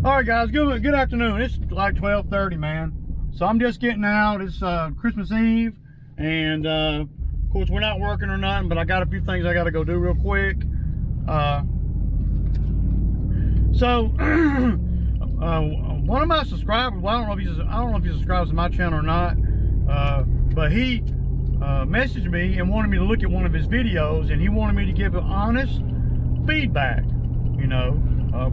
All right, guys, good afternoon. It's like 12:30, man. So I'm just getting out. It's Christmas Eve, and of course we're not working or nothing, but I got a few things I got to go do real quick. So one of my subscribers, well, I don't know if he subscribes to my channel or not, but he messaged me and wanted me to look at one of his videos, and he wanted me to give an honest feedback, you know,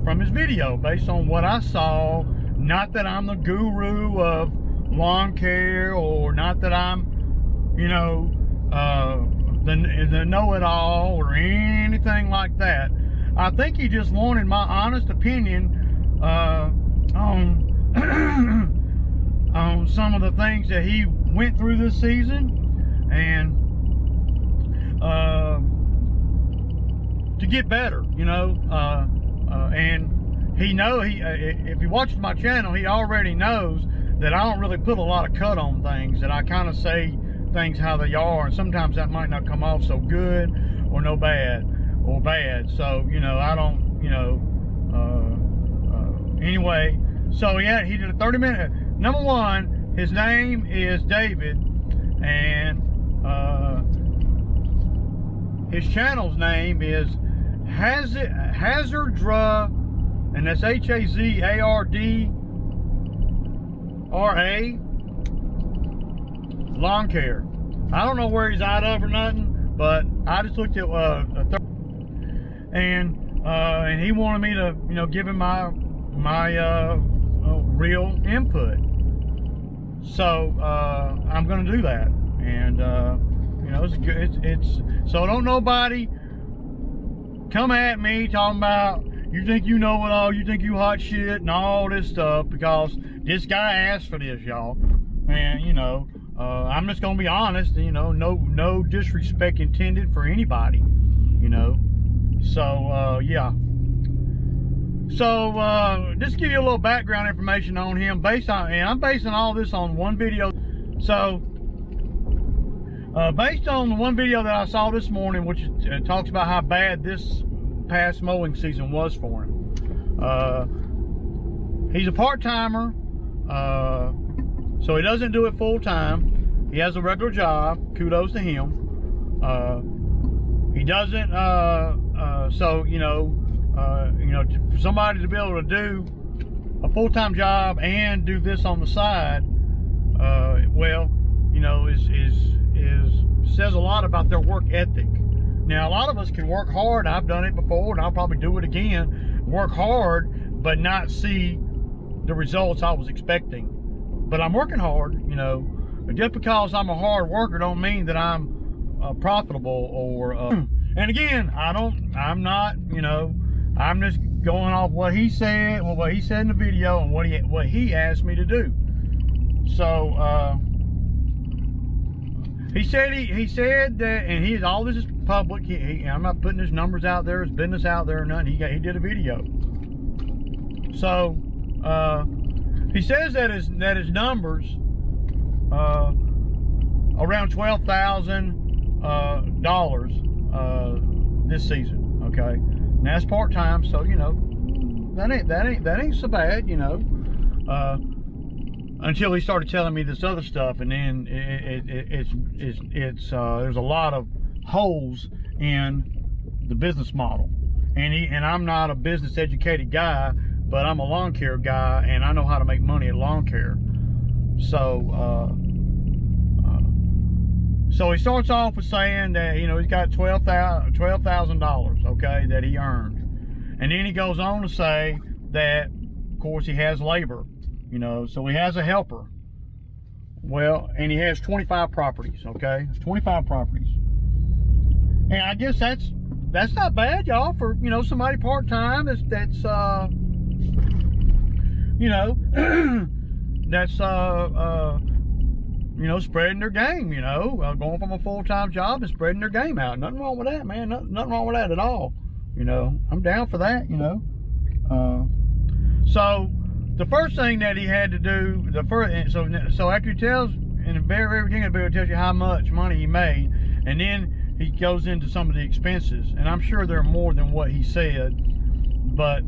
from his video based on what I saw. Not that I'm the guru of lawn care, or not that I'm, you know, the know-it-all or anything like that. I think he just wanted my honest opinion on on some of the things that he went through this season, and to get better, you know. And if he watches my channel, he already knows that I don't really put a lot of cut on things, that I kind of say things how they are, and sometimes that might not come off so good or no bad or bad. So, you know, I don't, you know, anyway, so yeah, he did a 30-minute. Number one, his name is David, and his channel's name is Hazardra, and that's Hazardra lawn care. I don't know where he's out of or nothing, but I just looked at and he wanted me to, you know, give him my real input. So I'm going to do that, and you know, it's so don't nobody come at me talking about you think you know it all, you think you hot shit and all this stuff, because this guy asked for this, y'all. And you know, I'm just gonna be honest, you know, no disrespect intended for anybody, you know. So yeah. So just to give you a little background information on him, and I'm basing all this on one video. So based on the one video that I saw this morning, which talks about how bad this past mowing season was for him. He's a part-timer, so he doesn't do it full-time. He has a regular job. Kudos to him. He doesn't so you know, for somebody to be able to do a full-time job and do this on the side, well, you know, says a lot about their work ethic. Now, a lot of us can work hard. I've done it before, and I'll probably do it again. Work hard, but not see the results I was expecting. But I'm working hard, you know. But just because I'm a hard worker don't mean that I'm profitable or. And again, I'm not, you know. I'm just going off what he said, well, what he said in the video, and what he asked me to do. So. He said that, and all this is public. I'm not putting his numbers out there, his business out there or nothing. He did a video. So he says that his numbers around $12,000 this season. Okay, and that's part time, so you know that ain't so bad, you know. Until he started telling me this other stuff, and then there's a lot of holes in the business model, and I'm not a business educated guy, but I'm a lawn care guy, and I know how to make money at lawn care. So so he starts off with saying that, you know, he's got $12,000, okay, that he earned, and then he goes on to say that, of course, he has labor. You know, so he has a helper. Well, and he has 25 properties, okay? 25 properties. And I guess that's not bad, y'all, for, you know, somebody part-time that's you know, that's you know, spreading their game, you know, going from a full-time job and spreading their game out. Nothing wrong with that, man. Nothing wrong with that at all. You know, I'm down for that, you know. So the first thing that he had to do, so after he tells, in the very beginning of the video, it tells you how much money he made, and then he goes into some of the expenses, and I'm sure there are more than what he said, but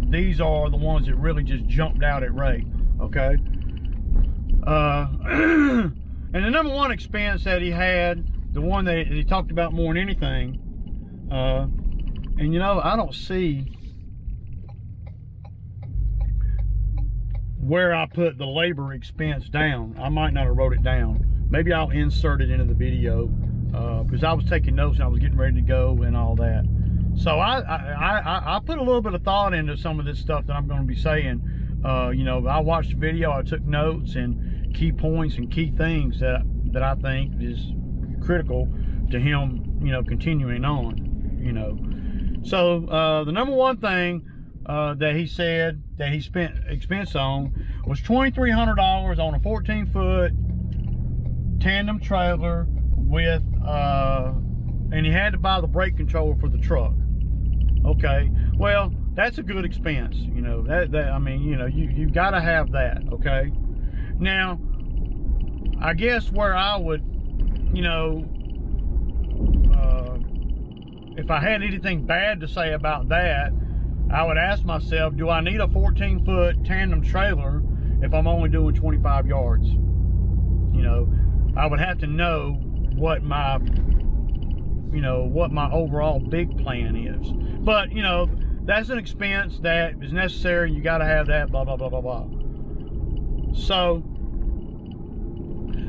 these are the ones that really just jumped out at Ray, okay? And the number one expense that he had, the one that he talked about more than anything, and you know, I don't see where I put the labor expense down. I might not have wrote it down. Maybe I'll insert it into the video, because I was taking notes and I was getting ready to go and all that. So I put a little bit of thought into some of this stuff that I'm going to be saying. You know, I watched the video, I took notes and key points and key things that I think is critical to him, you know, continuing on, you know. So the number one thing that he said that he spent expense on was $2,300 on a 14-foot tandem trailer with, and he had to buy the brake controller for the truck. Okay, well, that's a good expense, you know. That I mean, you know, you got to have that. Okay, now I guess where I would, you know, if I had anything bad to say about that, I would ask myself, do I need a 14-foot tandem trailer if I'm only doing 25 yards? You know, I would have to know what my, you know, what my overall big plan is. But, you know, that's an expense that is necessary. You got to have that, blah, blah, blah, blah, blah. So,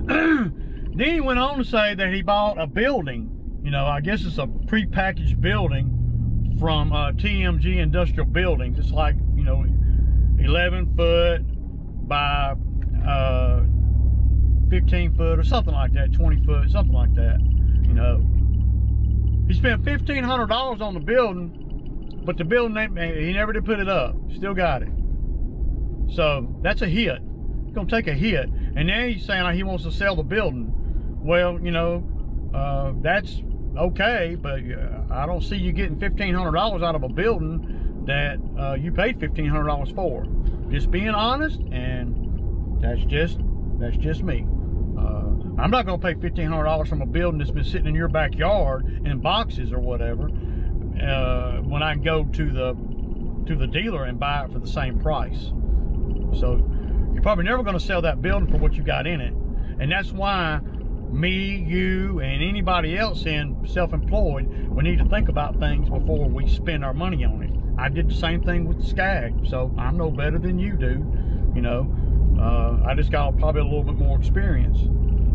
then he went on to say that he bought a building. You know, I guess it's a prepackaged building from TMG Industrial Buildings. It's like, you know, 11 foot by 15 foot or something like that, 20 foot, something like that, you know. He spent $1,500 on the building, but the building, he never did put it up. Still got it. So that's a hit. It's gonna take a hit. And now he's saying he wants to sell the building. Well, you know, that's okay, but I don't see you getting $1,500 out of a building that you paid $1,500 for. Just being honest, and that's just me. I'm not going to pay $1,500 from a building that's been sitting in your backyard in boxes or whatever, when I can go to the dealer and buy it for the same price. So you're probably never going to sell that building for what you got in it, and that's why me, you, and anybody else in self-employed, we need to think about things before we spend our money on it. I did the same thing with the Skag, so I'm no better than you do, you know. I just got probably a little bit more experience.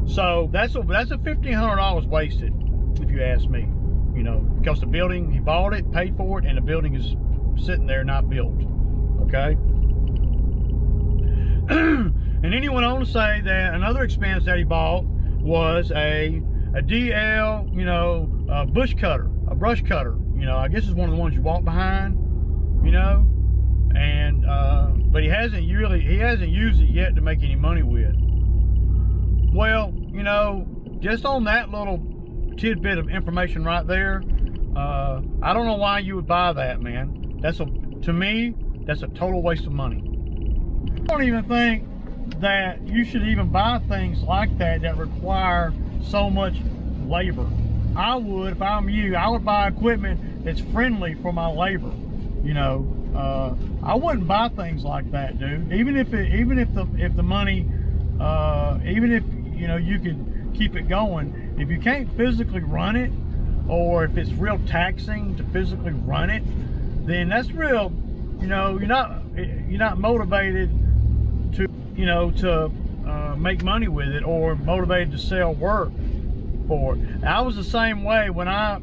So that's a $1,500 wasted, if you ask me, you know, because the building, he bought it, paid for it, and the building is sitting there not built, okay? And then he went on to say that another expense that he bought was a DL, you know, a brush cutter. You know, I guess it's one of the ones you walk behind, you know, and but he hasn't used it yet to make any money with. Well, you know, just on that little tidbit of information right there, I don't know why you would buy that, man. To me, that's a total waste of money. I don't even think that you should even buy things like that require so much labor. I would, if I'm you, I would buy equipment that's friendly for my labor. You know, I wouldn't buy things like that, dude. Even if the money, even if, you know, you could keep it going, if you can't physically run it, or if it's real taxing to physically run it, then that's real, you know, you're not motivated to, you know, to make money with it, or motivated to sell work for it. I was the same way when I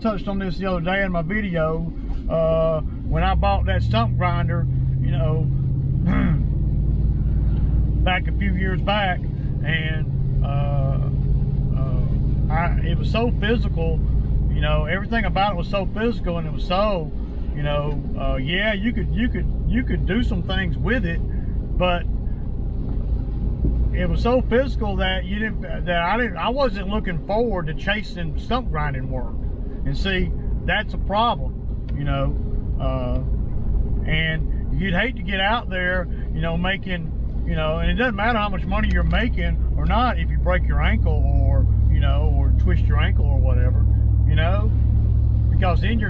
touched on this the other day in my video, when I bought that stump grinder, you know, back a few years back, and it was so physical, you know, everything about it was so physical, and it was so, you know, yeah, you could do some things with it, but it was so physical that I wasn't looking forward to chasing stump grinding work. And see, that's a problem, you know, and you'd hate to get out there, you know, making, you know, and it doesn't matter how much money you're making or not if you break your ankle, or, you know, or twist your ankle or whatever, you know, because then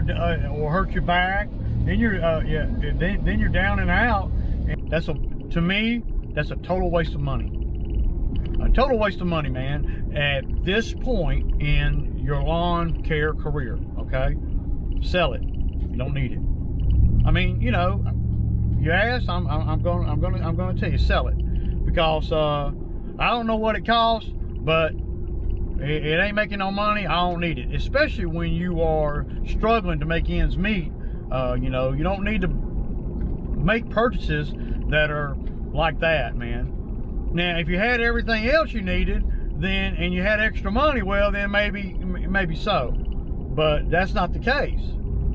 or hurt your back, then you're then you're down and out. And to me, that's a total waste of money. A total waste of money, man, at this point in your lawn care career. Okay, sell it. You don't need it. I mean, you know, you asked, I'm gonna tell you, sell it, because I don't know what it costs, but it ain't making no money. I don't need it, especially when you are struggling to make ends meet. You know, you don't need to make purchases that are like that, man. Now, if you had everything else you needed, then, and you had extra money, well, then maybe so. But that's not the case,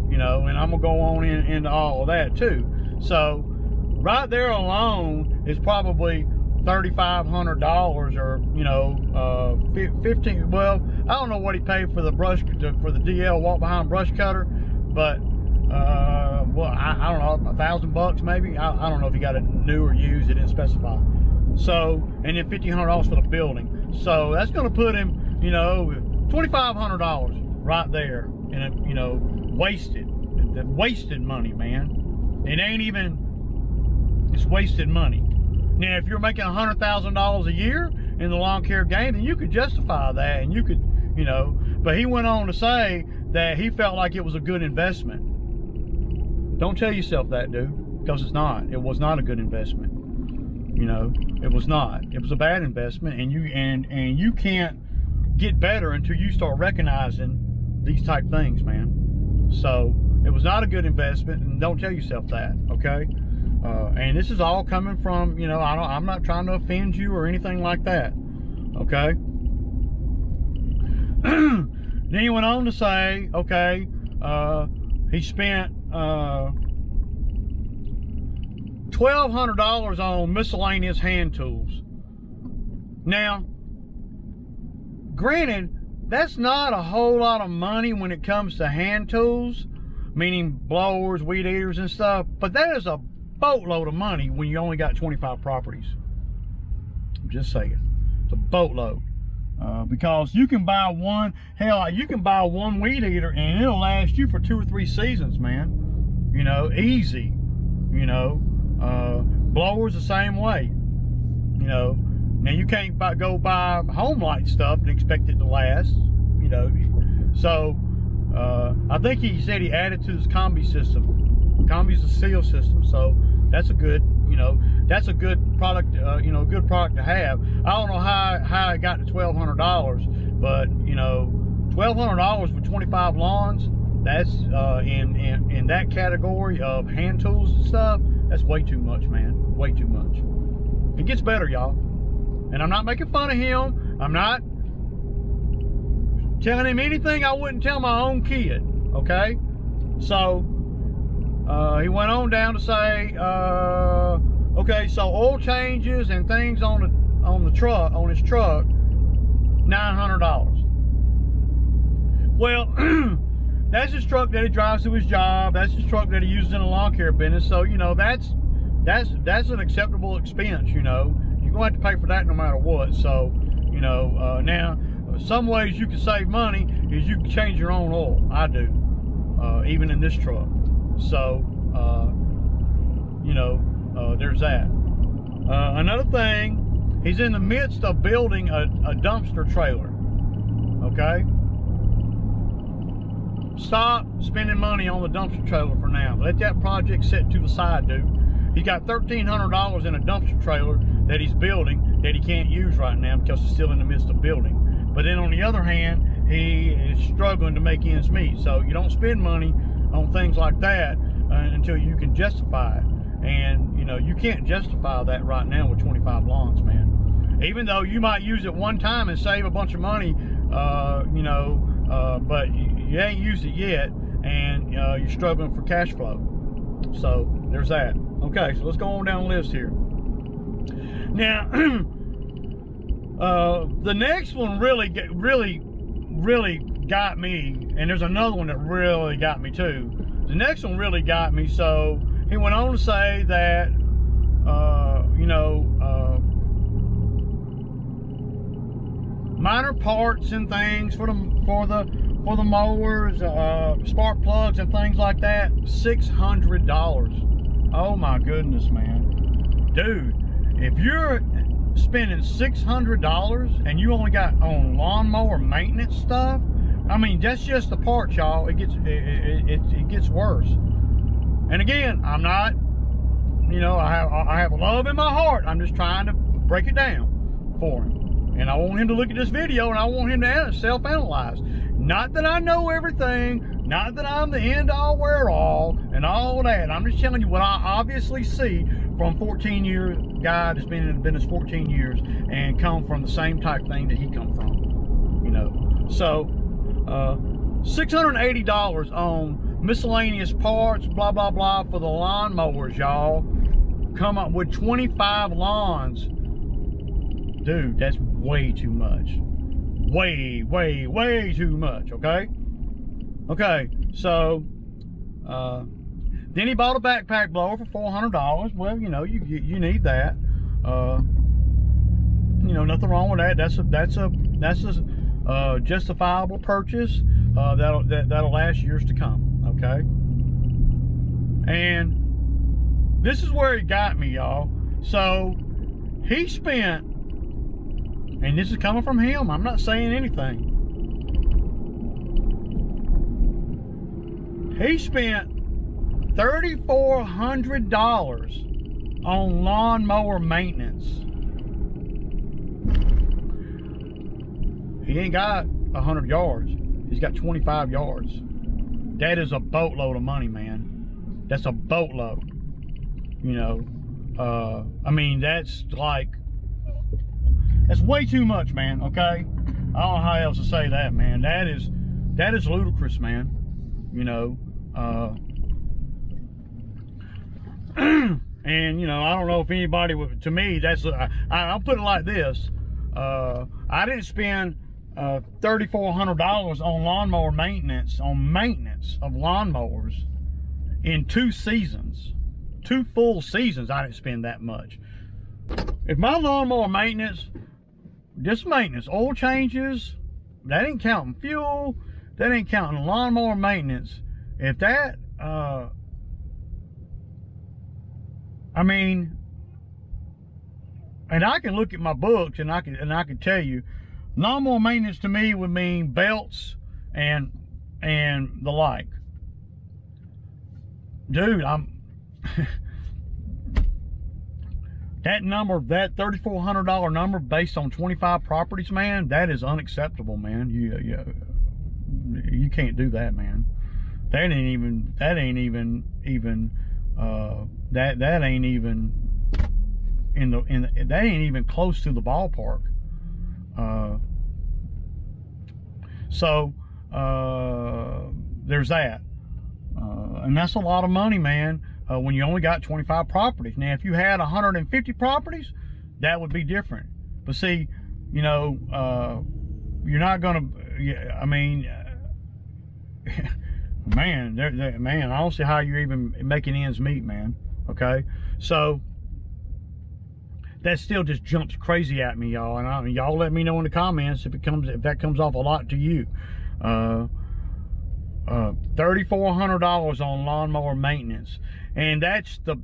you know, and I'm gonna go on into all of that too. So right there alone is probably $3,500, or, you know, 15. Well, I don't know what he paid for the for the DL walk behind brush cutter, but well, I don't know, $1,000 maybe. I don't know if he got it new or used. It didn't specify. So, and then $1,500 for the building. So that's going to put him, you know, $2,500 right there, and you know, wasted money, man. It ain't even, it's wasted money. Now, if you're making $100,000 a year in the lawn care game, then you could justify that, and you could, you know. But he went on to say that he felt like it was a good investment. Don't tell yourself that, dude, because it's not. It was not a good investment. You know, it was not. It was a bad investment, and you can't get better until you start recognizing these type things, man. So it was not a good investment, and don't tell yourself that, okay? And this is all coming from, you know, I'm not trying to offend you or anything like that, okay? Then he went on to say, okay, he spent $1,200 on miscellaneous hand tools. Now, granted, that's not a whole lot of money when it comes to hand tools, meaning blowers, weed eaters and stuff, but that is a boatload of money when you only got 25 properties. I'm just saying, it's a boatload. Because you can buy one, hell, you can buy one weed eater and it'll last you for 2 or 3 seasons, man. You know, easy. You know, blowers the same way. You know, now you can't go buy home light stuff and expect it to last. You know, so I think he said he added to his combi system. Combi's a seal system, so that's a good, you know, that's a good product, you know, good product to have. I don't know how it got to $1,200, but you know, $1,200 for 25 lawns, that's in that category of hand tools and stuff, that's way too much, man. Way too much. It gets better, y'all. And I'm not making fun of him. I'm not telling him anything I wouldn't tell my own kid, okay? So he went on down to say, okay, so oil changes and things on the truck, on his truck, $900. Well, that's his truck that he drives to his job. That's his truck that he uses in the lawn care business. So, you know, that's an acceptable expense, you know. You're going to have to pay for that no matter what. So, you know, now, some ways you can save money is you can change your own oil. I do, even in this truck. So, you know, there's that. Another thing, he's in the midst of building a dumpster trailer, okay? Stop spending money on the dumpster trailer for now. Let that project sit to the side, dude. He's got $1,300 in a dumpster trailer that he's building that he can't use right now because he's still in the midst of building. But then on the other hand, he is struggling to make ends meet. So you don't spend money on things like that until you can justify it. And you know, you can't justify that right now with 25 lawns, man. Even though you might use it one time and save a bunch of money, you know, but you ain't used it yet, and you're struggling for cash flow. So there's that. Okay, so let's go on down the list here. Now, the next one really got me, and there's another one that really got me too. The next one really got me. So he went on to say that, you know, minor parts and things for the for the mowers, spark plugs and things like that, $600. Oh my goodness, man. Dude, if you're spending $600 and you only got on lawnmower maintenance stuff, I mean, that's just the part, y'all. It gets worse. And again, I'm not, you know, I have love in my heart. I'm just trying to break it down for him. And I want him to look at this video, and I want him to self-analyze. Not that I know everything, not that I'm the end-all, wear-all, and all that. I'm just telling you what I obviously see from 14-year guy that's been in the business 14 years and come from the same type thing that he come from, you know. So, $680 on miscellaneous parts, blah, blah, blah, for the lawnmowers, y'all. Come up with 25 lawns. Dude, that's way too much. Way, way, way too much, okay? Okay, so, then he bought a backpack blower for $400. Well, you know, you need that. You know, nothing wrong with that. That's a justifiable purchase. That'll last years to come, okay? And this is where he got me, y'all. So, he spent, and this is coming from him, I'm not saying anything. He spent $3,400 on lawnmower maintenance. He ain't got 100 yards. He's got 25 yards. That is a boatload of money, man. That's a boatload. You know, I mean, that's way too much, man, okay? I don't know how else to say that, man. That is ludicrous, man. You know, and, you know, I don't know if anybody would, to me, that's, I'll put it like this. I didn't spend $3,400 on lawnmower maintenance, of lawnmowers in 2 seasons. 2 full seasons, I didn't spend that much. If my lawnmower maintenance, just maintenance, oil changes, that ain't counting fuel, that ain't counting lawnmower maintenance. If that, I mean, and I can look at my books and I can tell you, lawnmower maintenance to me would mean belts and the like. Dude, that number, that $3,400 number based on 25 properties, man, that is unacceptable, man. You can't do that, man. That ain't even close to the ballpark. So there's that, and that's a lot of money, man, when you only got 25 properties. Now, if you had 150 properties, that would be different. But see, you know, you're not gonna, I mean, man, man, I don't see how you're even making ends meet, man. Okay, so that still just jumps crazy at me, y'all. And y'all let me know in the comments if that comes off a lot to you. $3,400 on lawnmower maintenance, and that's the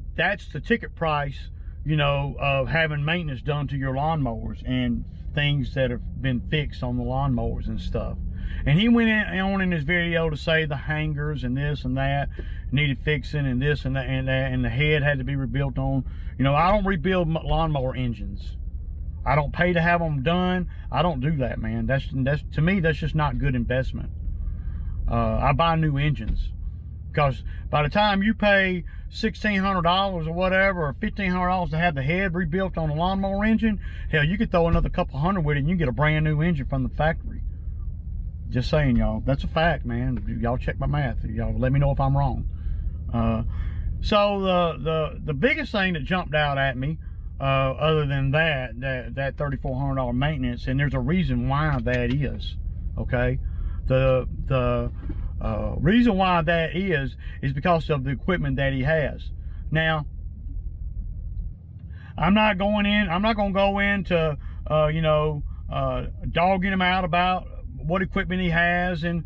ticket price, you know, of having maintenance done to your lawnmowers and things that have been fixed on the lawnmowers and stuff. And he went on in his video to say the hangers and this and that needed fixing, and this and that and the head had to be rebuilt on. You know, I don't rebuild lawnmower engines. I don't pay to have them done. I don't do that, man. That's to me, that's just not good investment. I buy new engines, because by the time you pay $1,600 or whatever, or $1,500 to have the head rebuilt on a lawnmower engine, hell, you could throw another couple hundred with it and you get a brand new engine from the factory. Just saying, y'all. That's a fact, man. Y'all check my math. Y'all let me know if I'm wrong. So the biggest thing that jumped out at me, other than that $3,400 maintenance, and there's a reason why that is. Okay, the reason why that is because of the equipment that he has. Now, I'm not going to go into you know, dogging him out about what equipment he has, and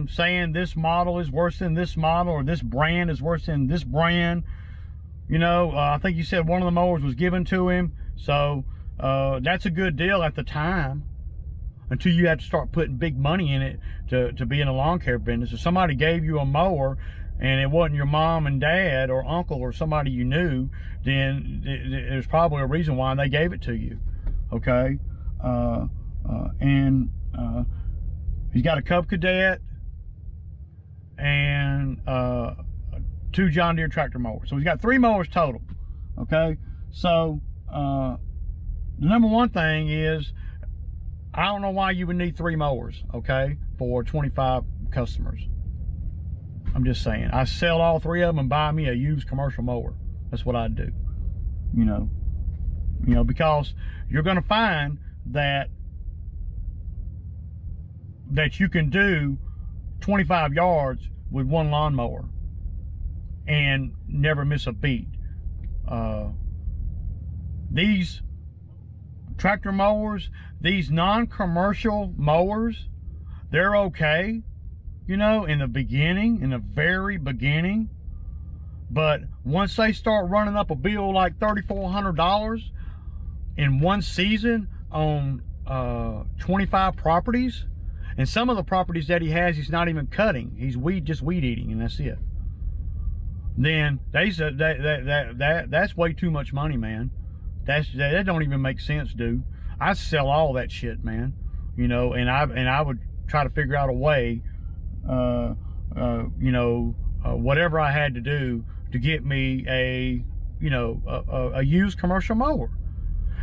saying this model is worse than this model, or this brand is worse than this brand. You know, I think you said one of the mowers was given to him, so that's a good deal at the time, until you have to start putting big money in it to be in a lawn care business. If somebody gave you a mower and it wasn't your mom and dad or uncle or somebody you knew, then there's probably a reason why they gave it to you. Okay. He's got a Cub Cadet and 2 John Deere tractor mowers. So he's got 3 mowers total. Okay. So the number one thing is, I don't know why you would need 3 mowers, okay, for 25 customers. I'm just saying. I sell all 3 of them and buy me a used commercial mower. That's what I'd do. You know, because you're going to find that you can do 25 yards with 1 lawnmower and never miss a beat. These tractor mowers, these non-commercial mowers, they're okay, you know, in the beginning, in the very beginning. But once they start running up a bill like $3,400 in one season on 25 properties, and some of the properties that he has, he's not even cutting, he's just weed eating, and that's it. Then that's way too much money, man. That don't even make sense, dude. I sell all that shit, man. You know, and I would try to figure out a way, you know, whatever I had to do to get me a used commercial mower.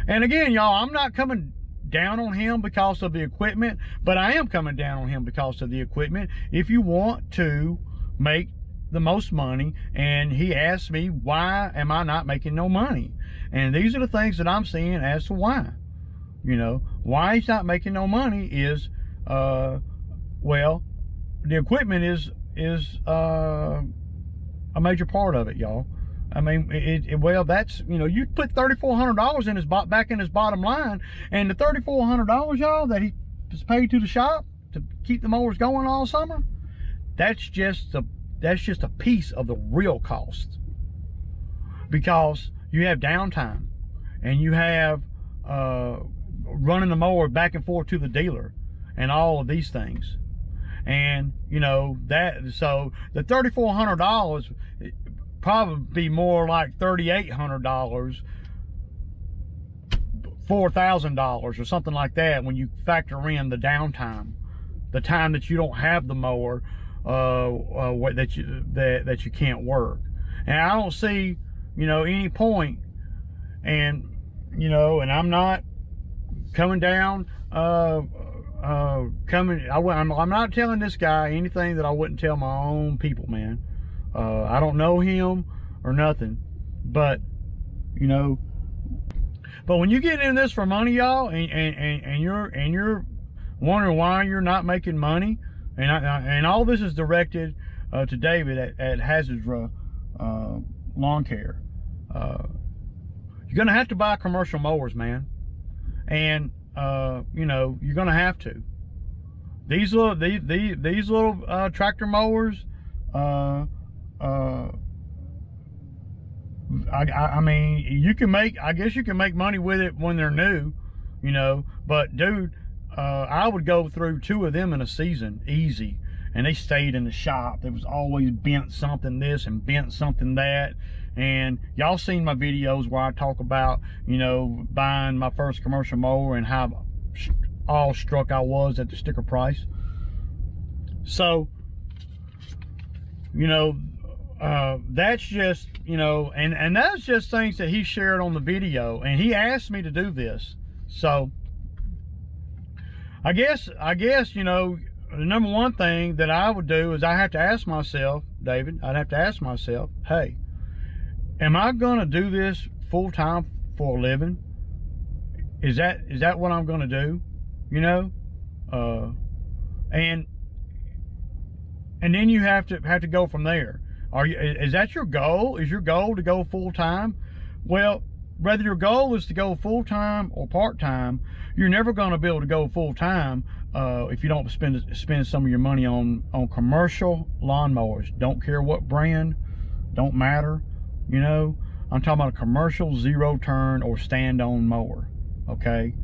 And again, y'all, I'm not coming down on him because of the equipment, but I am coming down on him because of the equipment. If you want to make the most money, and he asked me, why am I not making no money? And these are the things that I'm seeing as to why. You know, why he's not making no money is, well, the equipment is a major part of it, y'all. I mean, well, that's, you know, you put $3,400 in back in his bottom line, and the $3,400, y'all, that he was paid to the shop to keep the mowers going all summer, that's just a piece of the real cost. Because you have downtime, and you have running the mower back and forth to the dealer, and all of these things. And you know that, so the $3,400 probably be more like $3,800, $4,000 or something like that, when you factor in the downtime, the time that you don't have the mower, that you can't work. And I don't see, you know, any point. And you know, and I'm not coming down, I'm not telling this guy anything that I wouldn't tell my own people, man. I don't know him or nothing, but you know, but when you get in this for money, y'all, and you're wondering why you're not making money, and all this is directed to David at Hazardra Lawn Care. You're gonna have to buy commercial mowers, man, and you know, you're gonna have to. These little tractor mowers, I mean, you can I guess you can make money with it when they're new, you know, but dude, I would go through 2 of them in a season, easy, and they stayed in the shop. There was always bent something this and bent something that. And y'all seen my videos where I talk about, you know, buying my first commercial mower and how awestruck I was at the sticker price. So, you know, that's just, you know, and that's just things that he shared on the video, and he asked me to do this. So I guess, you know, the number one thing that I would do is I have to ask myself, David, I'd have to ask myself, hey, am I gonna do this full time for a living? Is that what I'm gonna do? You know, and then you have to go from there. Is that your goal? Is your goal to go full time? Well, whether your goal is to go full-time or part-time, you're never going to be able to go full-time if you don't spend some of your money on commercial lawnmowers. Don't care what brand, don't matter, you know. I'm talking about a commercial zero-turn or stand-on mower, okay?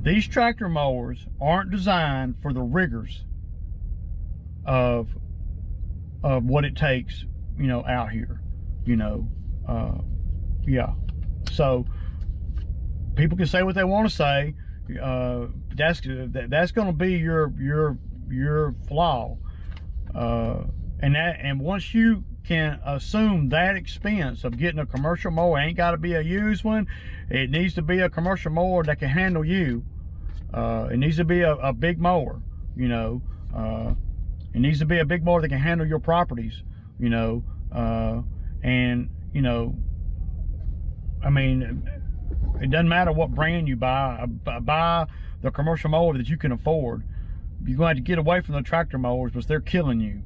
These tractor mowers aren't designed for the rigors of what it takes, you know, out here, you know. Yeah, so people can say what they want to say. That's going to be your flaw, and once you can assume that expense of getting a commercial mower, ain't got to be a used one. It needs to be a commercial mower that can handle you. It needs to be a big mower, you know. It needs to be a big mower that can handle your properties, you know. And you know, I mean, it doesn't matter what brand you buy. Buy the commercial mower that you can afford. You're going to have to get away from the tractor mowers because they're killing you.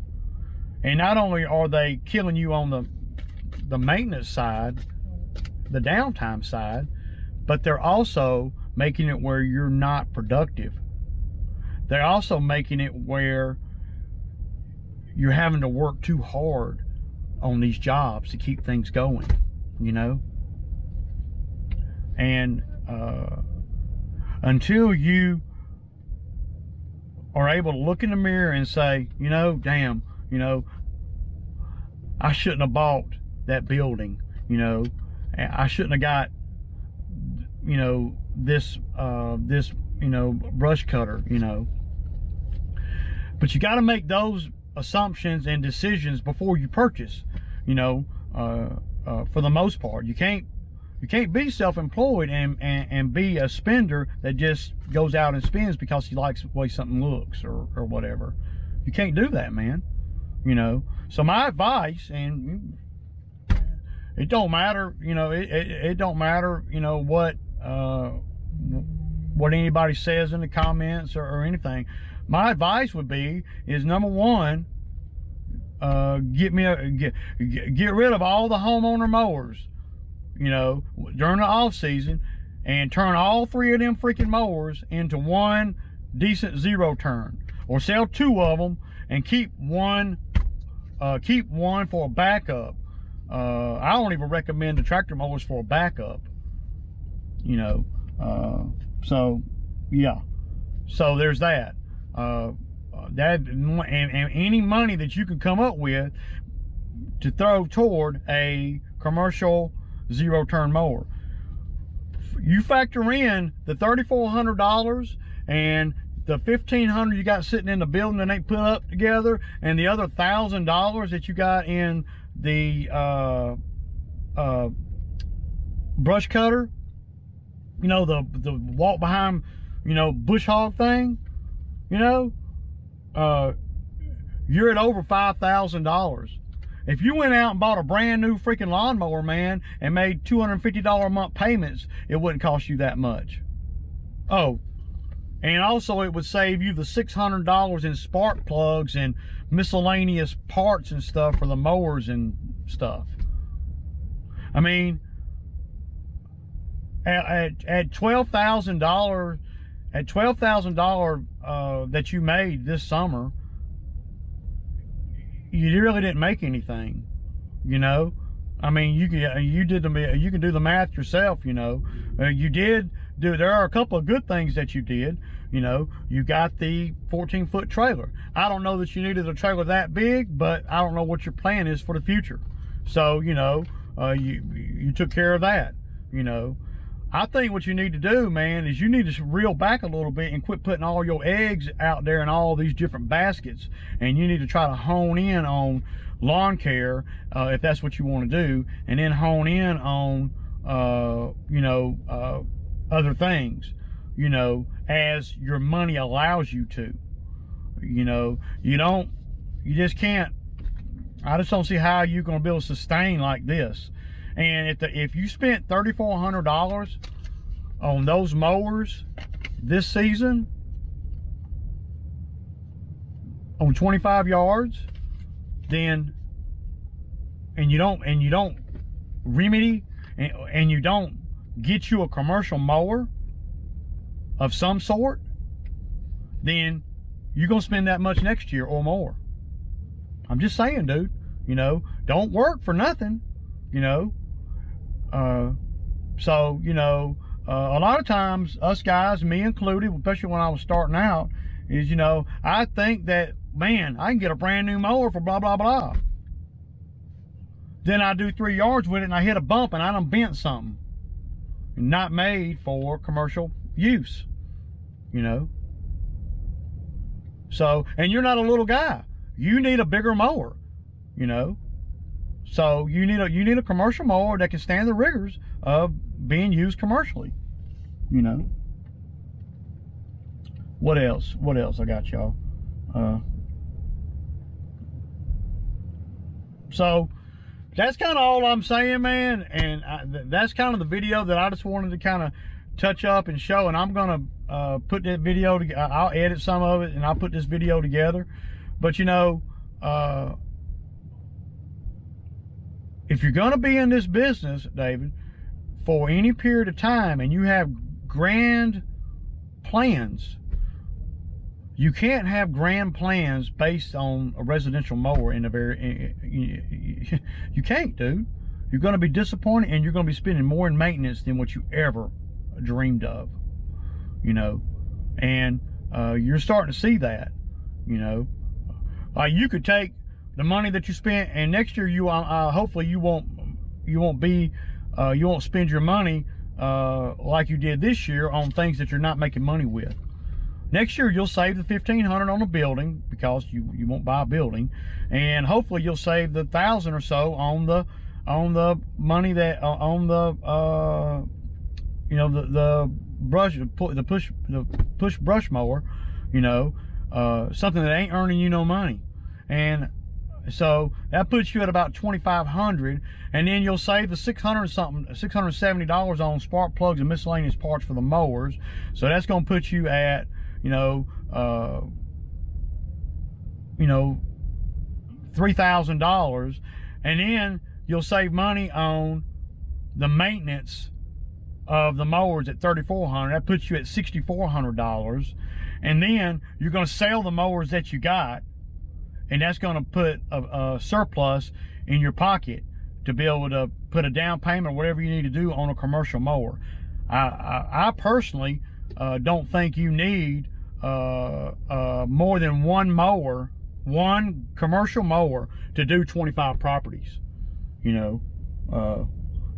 And not only are they killing you on the maintenance side, the downtime side, but they're also making it where you're not productive. They're also making it where you're having to work too hard on these jobs to keep things going, you know. And until you are able to look in the mirror and say, you know, damn, you know, I shouldn't have bought that building, you know, I shouldn't have got, you know, this you know, brush cutter, you know. But you got to make those assumptions and decisions before you purchase, you know. For the most part, you can't be self-employed and be a spender that just goes out and spends because he likes the way something looks or whatever. You can't do that, man, you know. So my advice, and it don't matter, you know, it don't matter, you know, what anybody says in the comments or anything. My advice would be is, number one, get rid of all the homeowner mowers, you know, during the off season, and turn all three of them freaking mowers into one decent zero turn, or sell two of them and keep one for a backup. I don't even recommend the tractor mowers for a backup, you know. So yeah, so there's that. That and any money that you can come up with to throw toward a commercial zero turn mower, you factor in the $3,400 and the $1,500 you got sitting in the building that ain't put up together, and the other $1,000 that you got in the brush cutter, you know, the walk behind, you know, bush hog thing, you know, you're at over $5,000. If you went out and bought a brand new freaking lawnmower, man, and made $250 a month payments, it wouldn't cost you that much. Oh, and also it would save you the $600 in spark plugs and miscellaneous parts and stuff for the mowers and stuff. I mean, at $12,000, at $12,000 that you made this summer, you really didn't make anything, you know. I mean, you can do the math yourself, you know. There are a couple of good things that you did, you know. You got the 14-foot trailer. I don't know that you needed a trailer that big, but I don't know what your plan is for the future. So, you know, you took care of that, you know. I think what you need to do, man, is you need to reel back a little bit and quit putting all your eggs out there in all these different baskets. And you need to try to hone in on lawn care, if that's what you want to do, and then hone in on, you know, other things, you know, as your money allows you to. You know, you just can't. I just don't see how you're going to be able to sustain like this. And if you spent $3,400 on those mowers this season on 25 yards, then and you don't remedy and you don't get you a commercial mower of some sort, then you're going to spend that much next year or more. I'm just saying, dude, you know, don't work for nothing, you know. So, you know, a lot of times us guys, me included, especially when I was starting out, is, you know, I think that, man, I can get a brand new mower for blah, blah, blah. Then I do 3 yards with it and I hit a bump and I done bent something. Not made for commercial use, you know. So, and you're not a little guy. You need a bigger mower, you know. So you need a commercial mower that can stand the rigors of being used commercially, you know. What else? What else I got, y'all? So that's kind of all I'm saying, man. And that's kind of the video that I just wanted to kind of touch up and show. And I'm gonna put that video together. I'll edit some of it and I'll put this video together. But you know, if you're gonna be in this business, David, for any period of time, and you have grand plans, you can't have grand plans based on a residential mower in a very, you can't, dude. You're going to be disappointed and you're going to be spending more in maintenance than what you ever dreamed of, you know. And you're starting to see that, you know. You could take the money that you spent, and next year you hopefully you won't spend your money like you did this year on things that you're not making money with. Next year you'll save the $1,500 on a building because you won't buy a building, and hopefully you'll save the $1,000 or so on the money that on the you know, the push brush mower, you know, something that ain't earning you no money. And so that puts you at about $2,500, and then you'll save the $670 on spark plugs and miscellaneous parts for the mowers. So that's going to put you at, you know, $3,000, and then you'll save money on the maintenance of the mowers at $3,400. That puts you at $6,400, and then you're going to sell the mowers that you got, and that's going to put a surplus in your pocket to be able to put a down payment or whatever you need to do on a commercial mower. I personally don't think you need more than one commercial mower to do 25 properties, you know.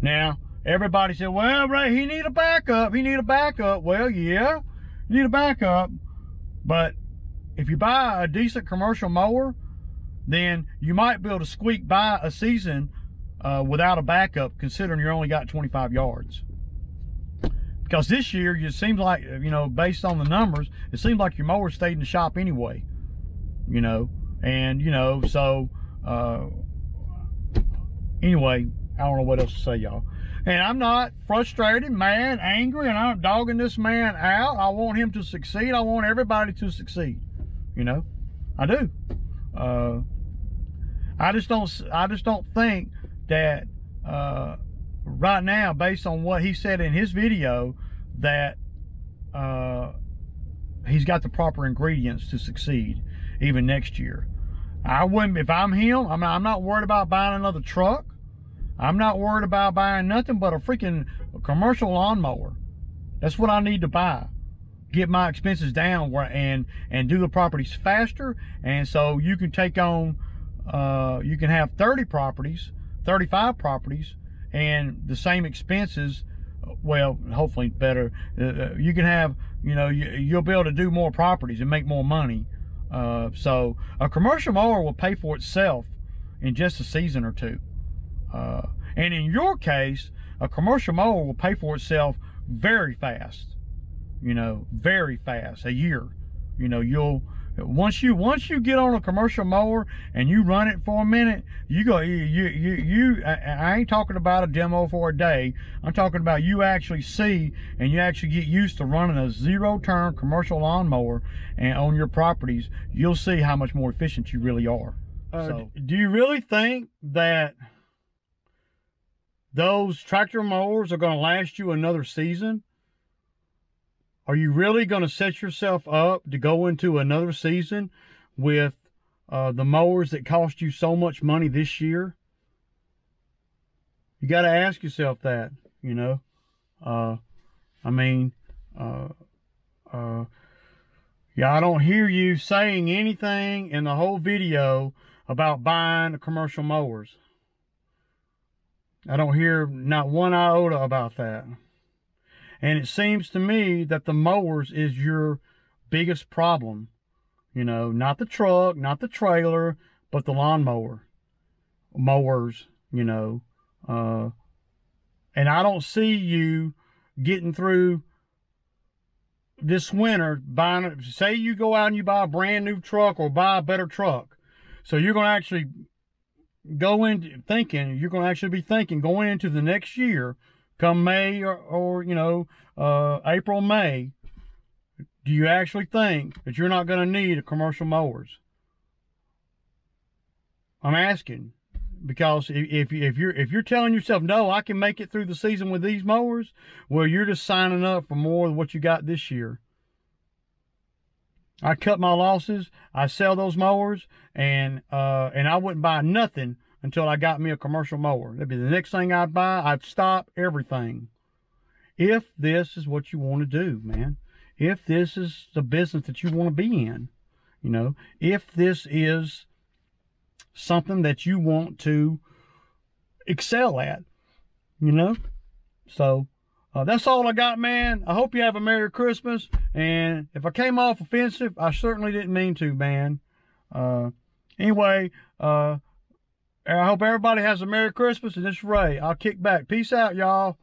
Now everybody said, well, Ray, he need a backup. Well, yeah, you need a backup, but if you buy a decent commercial mower, then you might be able to squeak by a season without a backup, considering you only got 25 yards. Because this year, it seems like, you know, based on the numbers, it seems like your mower stayed in the shop anyway, you know. And, you know, so, anyway, I don't know what else to say, y'all. And I'm not frustrated, mad, angry, and I'm dogging this man out. I want him to succeed. I want everybody to succeed, you know. I do. I just don't think that, right now, based on what he said in his video, that he's got the proper ingredients to succeed even next year. I wouldn't, if I'm him, I'm not worried about buying another truck. I'm not worried about buying nothing but a freaking commercial lawnmower. That's what I need to buy. Get my expenses down and do the properties faster. And so you can take on, you can have 30 properties, 35 properties, and the same expenses, well, hopefully better. You can have, you know, you'll be able to do more properties and make more money. So a commercial mower will pay for itself in just a season or two. And in your case, a commercial mower will pay for itself very fast, you know, very fast, a year. You know, once you get on a commercial mower and you run it for a minute, I ain't talking about a demo for a day. I'm talking about you actually see and you actually get used to running a zero-turn commercial lawnmower and on your properties. You'll see how much more efficient you really are. So, do you really think that those tractor mowers are going to last you another season? Are you really going to set yourself up to go into another season with the mowers that cost you so much money this year? You got to ask yourself that, you know. I mean, yeah, I don't hear you saying anything in the whole video about buying commercial mowers. I don't hear not one iota about that. And it seems to me that the mowers is your biggest problem. You know, not the truck, not the trailer, but the lawnmower. Mowers, you know. And I don't see you getting through this winter buying, say you go out and you buy a brand new truck or buy a better truck. So you're going to actually go in thinking, you're going to actually be thinking going into the next year, come May or you know, April, May, do you actually think that you're not going to need a commercial mowers? I'm asking, because if you're telling yourself, no, I can make it through the season with these mowers, well, you're just signing up for more than what you got this year. I cut my losses. I sell those mowers, and I wouldn't buy nothing until I got me a commercial mower. That'd be the next thing I'd buy. I'd stop everything. If this is what you want to do, man. If this is the business that you want to be in, you know, if this is something that you want to excel at, you know. So that's all I got, man. I hope you have a Merry Christmas. And if I came off offensive, I certainly didn't mean to, man. Anyway, I hope everybody has a Merry Christmas. And this is Ray. I'll kick back. Peace out, y'all.